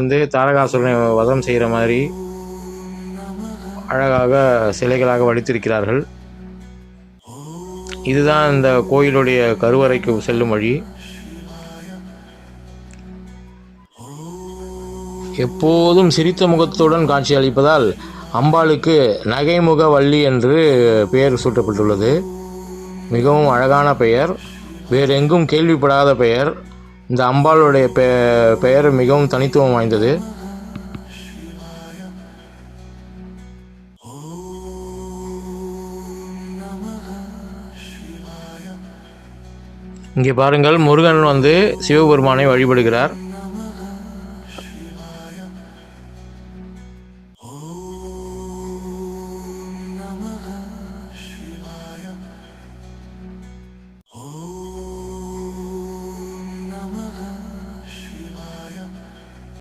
வந்து தாரகாசுரனை வதம் செய்கிற மாதிரி அழகாக சிலைகளாக வடித்திருக்கிறார்கள். இதுதான் இந்த கோயிலுடைய கருவறைக்கு செல்லும் வழி. எப்போதும் சிரித்த முகத்துடன் காட்சி அளிப்பதால் அம்பாளுக்கு நகைமுக வள்ளி என்று பெயர் சூட்டப்பட்டுள்ளது. மிகவும் அழகான பெயர், வேறெங்கும் கேள்விப்படாத பெயர். இந்த அம்பாளுடைய பெயர் மிகவும் தனித்துவம் வாய்ந்தது. இங்கே பாருங்கள், முருகன் வந்து சிவபெருமானை வழிபடுகிறார்.